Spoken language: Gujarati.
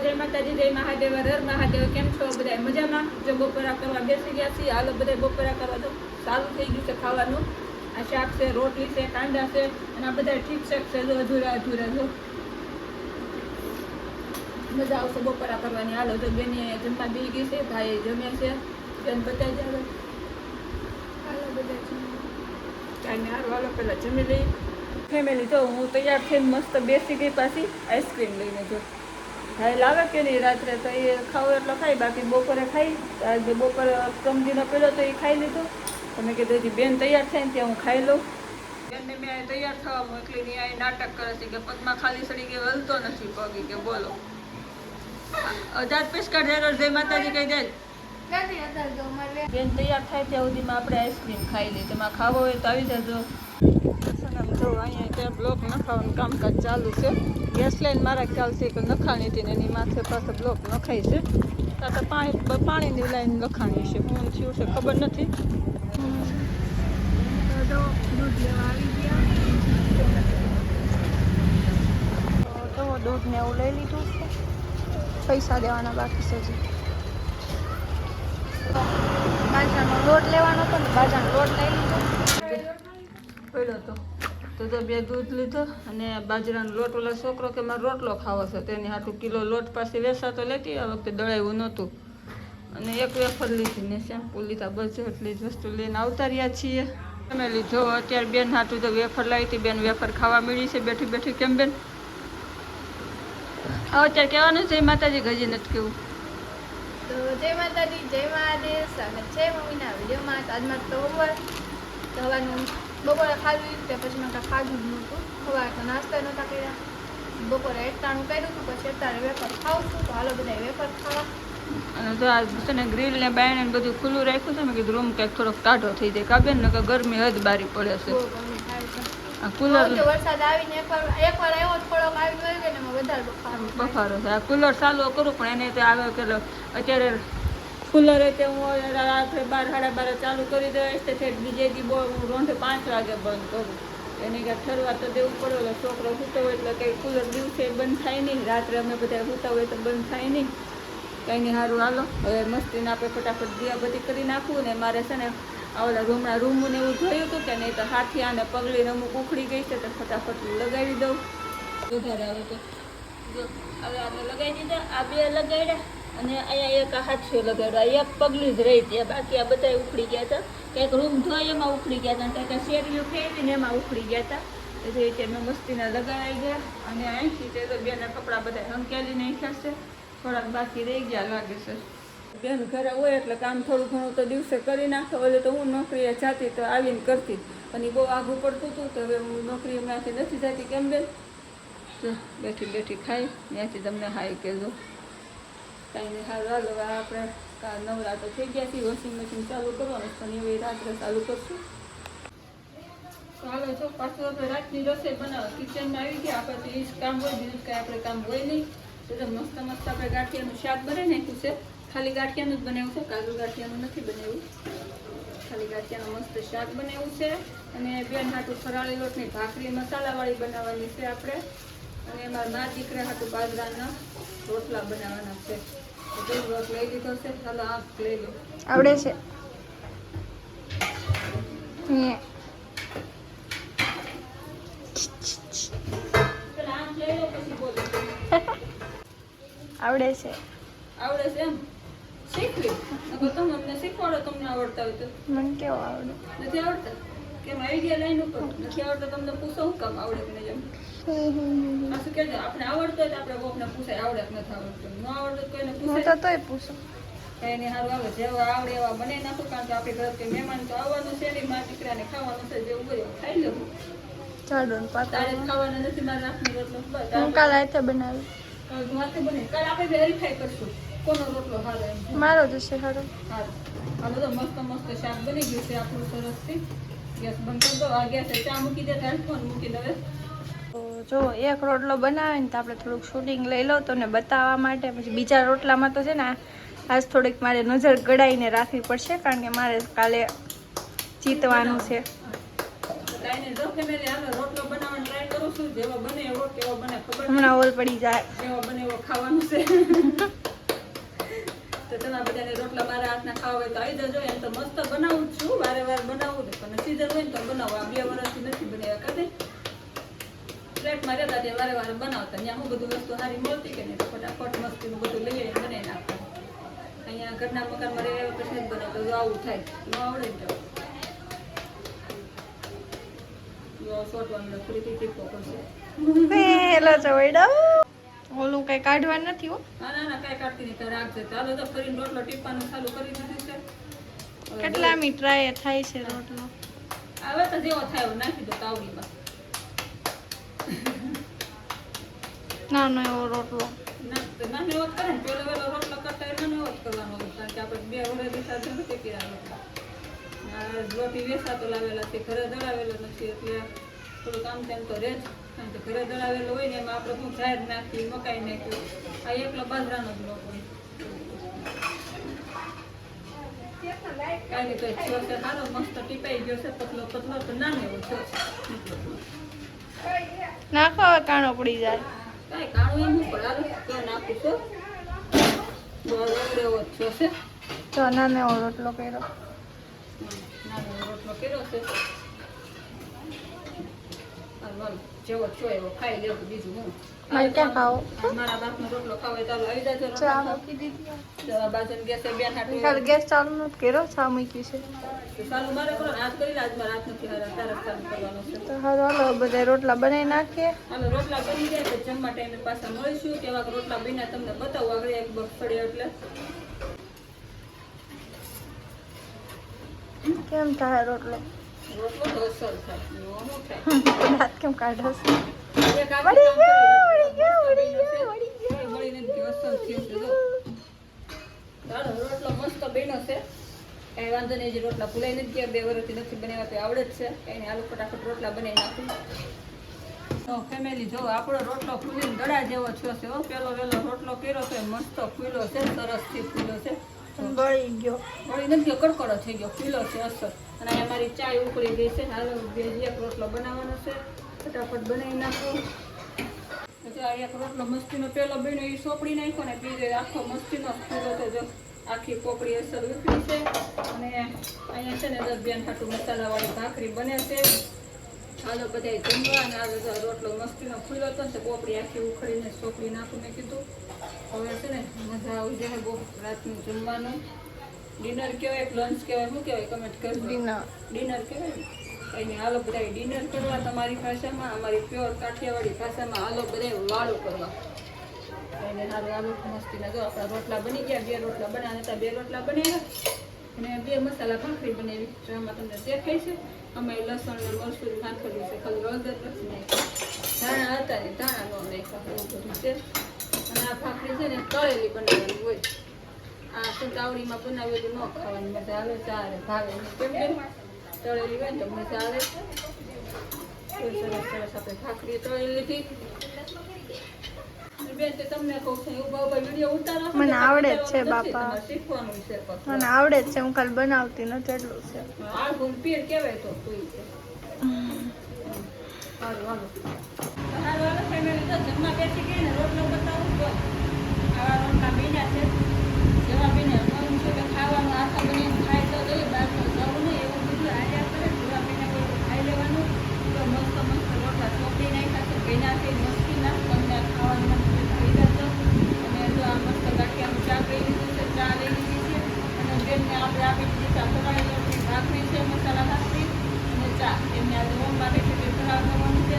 જય માતાજી, જય મહાદેવ, હર મહાદેવ. કેમ છો બધા? મજામાં? જો બપોરા કરવા બેસી ગયા છીએ. હાલો બધા બપોરા કરવા તો સારું થઈ ગયું છે ખાવાનું. આ શાક છે, રોટલી છે, કાંદા છે અને આ બધા ઠીક છે જો અધૂરા જો મજા આવશે બપોરા કરવાની. હાલો તો બેની જમવા બી ગઈ છે, ભાઈ જમે છે, બેન બતાવી જાય. હાલો બધા કાંઈ હારું, હાલો પેલા જમી લઈ. ફેમિલી તો હું તૈયાર થઈને મસ્ત બેસી ગઈ, પાછી આઈસ્ક્રીમ લઈને જો ભાઈ લાવે કે નહીં રાત્રે તો એ ખાવું એટલો ખાઈ, બાકી બપોરે ખાઈ. આજે બપોરે સમજીને પેલો તો એ ખાઈ લીધું. તમે કીધું હજી બેન તૈયાર થાય ને ત્યાં હું ખાઈ લઉં. બેનને મેં તૈયાર થવા મોકલી ને અહીં નાટક કરે છે કે પગમાં ખાલી સડી ગઈ, હલતો નથી પગી કે બોલો. 1000 પીસ કાઢે જય માતાજી કહી દે. બેન તૈયાર થાય ત્યાં સુધીમાં આપણે આઈસ્ક્રીમ ખાઈ લઈએ. તેમાં ખાવો હોય તો આવી જજો. જો અહીંયા ત્યાં બ્લોક નખાવાનું કામકાજ ચાલુ છે. ગેસ લાઈન મારા ખ્યાલથી એક નખાણી હતી ને એની માથે પાસે બ્લોક નખાય છે. તો પાણીની લાઈન લખાણી છે, શું થયું છે ખબર નથી. દૂધ લેવા આવી ગયા તો દૂધ ને એવું લઈ લીધું છે. પૈસા દેવાના બાકી છે હજી. બાજરાનો લોટ લેવાનો હતો ને બાજરાનો લોટ લઈ લીધો પડ્યો હતો તો બે દૂધ લીધો અને બાજરાનો લોટ. ઓલા છોકરો કે મારે રોટલો ખાવો છે તેની હાટું કિલો લોટ પાસે વેસાતો લેતી. આ વખતે દળાવ્યું નહોતું અને એક વેફર લીધી ને શેમ્પુ લીધા. બસ એટલી જ વસ્તુ લઈને આવતા રહ્યા છીએ. તમે લીધો અત્યારે બેન હાટું તો વેફર લાવી હતી. બેન વેફર ખાવા મળી છે બેઠી બેઠી. કેમ બેન આવો અત્યારે કહેવાનું છે માતાજી ગજી નથી કેવું. તો જય માતાજી, જય મહાદેવ, સ્વાગત છે મમ્મીના વિડીયોમાં. આજમાં તો સવારનું બપોરે ખાવી તે પછી મેં ખાધું જ નહોતું. સવારે તો નાસ્તા નહોતા કર્યા. બપોરે એકટાણું કર્યું હતું, પછી અત્યારે વેફર ખાઉં છું. તો હાલો બધા વેફર ખાવા. અને જો આ છે ને ગ્રીલ ને બાયણે બધું ખુલ્લું રાખ્યું છે. મેં કીધું રૂમ કંઈક થોડોક ટાઢો થઈ જાય કાબેન ને કે ગરમી હદ બારી પડે છે. આ કુલર વરસાદ આવીને એકવાર આવ્યો થોડોક આવી ગયો ને એમાં વધારે બફારો છે. આ કુલર ચાલુ કરું પણ એને તો આવે કે અત્યારે કુલર તે હું રાત્રે 12-12:30 ચાલુ કરી દઈશ તો બીજે દી બહુ રોંઢે 5 વાગે બંધ કરું. એને કંઈક ઠરવા તો દેવું પડે. એટલે છોકરો સૂતો હોય એટલે કંઈ કુલર દિવસે બંધ થાય નહીં, રાત્રે અમે બધા સૂતા હોય તો બંધ થાય નહીં. કંઈ નહીં સારું હાલો હવે મસ્તીને આપણે ફટાફટ દિયાબત્તી કરી નાખવું. ને મારે છે ને ઓલા રૂમને એવું જોયું હતું કે નહીં તો હાથી આને પગલીને અમુક ઉખડી ગઈ છે તો ફટાફટ લગાવી દઉં. વધારે આવે તો જો હવે આને લગાવી દીધા. આ બે લગાડ્યા અને અહીંયા એક હાથીઓ લગાડ્યો. એક પગલી જ રહી હતી, બાકી આ બધા ઉખડી ગયા હતા. કંઈક રૂમ ધોઈ એમાં ઉખડી ગયા હતા, કંઈક શેરીઓ ફેરવીને એમાં ઉખડી ગયા હતા. એટલે મેં મસ્તીને લગાવી ગયા. અને અહીંથી તે તો બેના કપડાં બધા હંકેલી નાખ્યા છે. થોડાક બાકી રહી ગયા લાગે છે. બેન ઘરે હોય એટલે કામ થોડું ઘણું તો દિવસે કરી નાખતો. ઓલે તો હું નોકરીએ જતી તો આવીને કરતી, પણ એ બહુ આઘું પડતું હતું તો હવે હું નોકરી હમણાંથી નથી જતી. કેમ બેન તો બેઠી બેઠી ખાઈ ત્યાંથી તમને હાઈ કહેજો. કાંઈ નહીં હાલ હાલો આપણે નવરા તો થઈ ગયા છીએ. વોશિંગ મશીન ચાલુ કરવાનું પણ એવી રાત્રે ચાલુ કરશું. હાલો જો પાછું આપણે રાતની રસોઈ બનાવો. કિચનમાં આવી ગયા. આપણે તો એ જ કામ હોય, બીજું કાંઈ આપણે કામ હોય નહીં. તો મસ્ત મસ્ત આપણે ગાંઠિયાનું શાક બનાવી નાખ્યું છે. ખાલી ગાંઠિયાનું જ બનાવ્યું છે, કાજુ ગાંઠિયાનું નથી બનાવ્યું. ખાલી ગાંઠિયાનું મસ્ત શાક બનાવ્યું છે. અને બેન હાટું ફરાળી લોટની ભાખરી મસાલાવાળી બનાવવાની છે આપણે. અને એમાં મા દીકરા હાટું બાજરાના રોટલા બનાવવાના છે. તો રોટ લઈ લીધો છે. ચાલો આંખ લઈ લો. આવડે છે આંખ લઈ લો પછી બોલો. આવડે છે આવડે છે એમ શીખવી. તમે અમને શીખવાડો તમને આવડતા હોય તો. મને કેવો આવડે? નથી આવડતા કેમ? આઈડિયા લાઈન ઉપર નથી આવડતા તમને પૂછો હું કામ આવડે કે નહીં. એમ શું કહેજો આપણે આવડતું હોય તો આપણે કોકને પૂછાય આવડે કે નથી આવડતું. ન આવડતું કોઈને પૂછાય તોય પૂછો. કંઈ નહીં સારું આવે જેવા આવડે એવા બનાવી નાખો. કારણ કે આપણે ઘર કે મહેમાન તો આવવાનું છે નહીં, મારા દીકરાને ખાવાનું છે. જેવું હોય એવું ખાઈ લેવું. ચાડું તારે ખાવાનું નથી મારે રાખની રોટલો. હું કાલ હાથે બનાવી. હાથે બને કાલે આપણે વેરીફાઈ કરશું કોનો રોટલો સારો એમ. મારો જ છે સારો. સારું આ બધો મસ્ત મસ્ત શાક બની ગયું છે આપણું સરસથી. ગેસ બંધ કરી દો. આ ગેસે ચા મૂકી દે ત્યારે ફોન મૂકી દે. તો જો એક રોટલો બનાવે ને તો આપણે થોડુંક શૂટિંગ લઈ લો તો ને બતાવવા માટે. પછી બીજા રોટલામાં તો છે ને આજ થોડીક મારે નજર ગળાઈને રાખવી પડશે, કારણ કે મારે કાલે જીતવાનું છે. રોટલો બનાવવાનો ટ્રાય કરું છું જેવો બને એવો કેવો બને ખબર હમણાં ઓલ પડી જાય જેવો બને એવો ખાવાનું છે તો તમારા બધાને રોટલા મારા હાથના ખાવા હોય તો આવી જજો. એમ તો મસ્ત બનાવું જ છું, વારે વાર બનાવું ને પણ સીઝન હોય ને તો બનાવું. આ 2 વર્ષથી નથી બનાવ્યા કદી. ફ્લેટમાં રહેતા ત્યાં વારે વારે બનાવતા. ત્યાં હું બધું વસ્તુ સારી મળતી કે નહીં તો ફટાફટ મસ્તીનું બધું લઈ આવીને બનાવી નાખતા. અહીંયા ઘરના મકાનમાં રહે પછી નથી બનાવતો. જો આવું થાય ન આવડે ને તો સોટવાનું ફરીથી ટીપો પડશે. પેલો ચોયડો ઓલું કઈ કાઢવાનું નથી હો. ના કઈ કાઢતી નહીં. તો રાખજે. ચાલો તો ફરીને રોટલો ટીપવાનું ચાલુ કરી દીધું છે. કેટલા મી ટ્રાય થાય છે રોટલો? હવે તો જેવો થાય એવું નાખી દો તાવડીમાં. નાનો એવો રોટલો નાનો એવો જ કરે ને. પેલો વેલો રોટલો કરતા એ નાનો એવો જ કરવાનો હોય. કારણ કે આપણે 2 વર્ષથી સાથે નથી કર્યા રોટલા. રોટી વેસાતો લાવેલા છે, ઘરે દળાવેલો નથી એટલે થોડું કામ તેમ તો રહે જ. કારણ કે ઘરે દળાવેલો હોય ને એમાં આપણે શું ઝાડ નાખી મકાઈ નાખ્યું. આ એકલો બાજરાનો જ લોટ હોય. કાંઈ નહીં તો છે સારો મસ્ત ટીપાઈ ગયો છે. પતલો પતલો તો નાનો એવો છે. નાખો હવે કાણો પડી જાય. કાંઈ કાણું એમ ઉપર હાલો તો નાખું છું. બહુ એવો જ છે. તો નાનો એવો રોટલો કર્યો. નાનો રોટલો કર્યો છે. જેવો છો એવો ખાઈ લેવું. બીજું હું મારે ક્યાં ખાવો? મારા બાપનો રોટલો ખાવો હોય ચાલો આવી જાજો. ચા મૂકી દીધી. બાજુ ગેસે બેન હાટું ખાલી ગેસ ચાલુ નથી કર્યો, ચા મૂકી છે. ચાલુ મારે કરો હાથ કરી આજ મારા હાથ નથી હારા તારે ચાલુ કરવાનો છે. તો હાલો બધા રોટલા બનાવી નાખીએ. હાલો રોટલા બની જાય તો જમવા ટાઈમે પાછા મળીશું. કેવા રોટલા બન્યા તમને બતાવું આગળ એક બસ પડે એટલે. કેમ થાય રોટલો? રોટલો તો અસર થાય. શું થાય? દાંત કેમ કાઢસ? એક આખી મળીને અસર થયું છે. જો ચાલો રોટલો મસ્ત બન્યો છે. કઈ વાંધો નહીં. જે રોટલા ભૂલાઈ નથી ગયા, 2 વર્ષથી નથી બનાવ્યા તો આવડે જ છે. કઈ નહીં આલુ ફટાફટ રોટલા બનાવી નાખું. તો ફેમિલી જો આપણો રોટલો ફૂલીને દડા જેવો થયો છે. પેલો વેલો રોટલો કર્યો તો મસ્ત ફૂલ્યો છે, સરસથી ફૂલ્યો છે. બળી ગયો. બળી નથી ગયો, કડકડો થઈ ગયો, ફૂલો છે અસર. અને અહીંયા મારી ચાય ઉકળી ગઈ છે. હાલો એક રોટલો બનાવવાનો છે, ફટાફટ બનાવી નાખું. એક રોટલો મસ્તીનો પેલો બન્યો એ સોપડી નાખ્યો ને બીજો આખો મસ્તીનો ફૂલો તો જો આખી પોપડી અસર ઉકળી છે. અને અહીંયા છે ને 10 બેન ખાટું મસાલાવાળી ભાખરી બને છે. હાલો બધા જમવા. અને આ રોટલો મસ્તીનો ફૂલો હતો ને તો પોપડી આખી ઉખડીને સોપડી નાખું મેં કીધું. હવે છે ને મજા આવી જાય બહુ રાતનું જમવાનું. ડિનર કહેવાય કે લંચ કહેવાય શું કહેવાય કમેન્ટ કરજો. ડિનર કહેવાય ને. કંઈ નહીં હાલો બધા ડિનર કરવા તમારી ભાષામાં, અમારી પ્યોર કાઠિયાવાડી ભાષામાં હાલો બધા વાળું કરવા. એને હારું હાલો મસ્તીના જો આપણા રોટલા બની ગયા. 2 રોટલા બનાવ્યા હતા, 2 રોટલા બનાવ્યા અને 2 મસાલા ભાખરી બનાવી. તો એમાં તમને દેખાય છે અમે લસણ ને મરચું નાખેલું છે. ખાલી હળદર નથી નાખ્યું. ધાણા હતા ને ધાણા ન નાખ્યા એવું બધું છે. અને આ ભાખરી છે ને તળેલી બનાવવાની હોય. આ તાવડીમાં બનાવેલું ન ખાવાની મજા આવે. ચાલે ભાવે કેમ કે તળેલી હોય ને તો મજા આવે. સરસ સરસ આપણે ભાખરી તળેલી લીધી. બેન તે તમને કહું છું ઉભા વિડીયો ઉતારો. મને આવડે જ છે બાપા. શીખવાનું છે. મને આવડે જ છે, હું કાલ બનાવતી નથી એટલું છે. આ ગુણ પીર કહેવાય તો કોઈ છે. હાલો ફેમિલી તો જમવા બેસી ગઈ ને રોટલો બતાવું તો આવા રોટલા બન્યા છે. જેવા બન્યા મન છે કે ખાવાનું આખા બનીને ખાય તો જોઈએ. બહાર તો જવું નહીં એવું બધું આયા કરે. જેવા બન્યા કોઈ ખાઈ લેવાનું. તો મસ્ત મસ્ત રોટલા ચોપડી નાખ્યા છે. બન્યા છે મસ્તીના. તમને ખાવાનું મન ખાઈ જતો. અને જો આ મસ્ત ગાંઠિયાનું ચા લઈ લીધું છે, ચા લઈ લીધી છે. અને બેનને આપણે આપી દીધી ચા ફરાળી રોટલી ભાખરી છે, મસાલા ભાખરી અને ચા. એમને આજે હોમમાં બેઠી ફરાળ કરવાનું છે.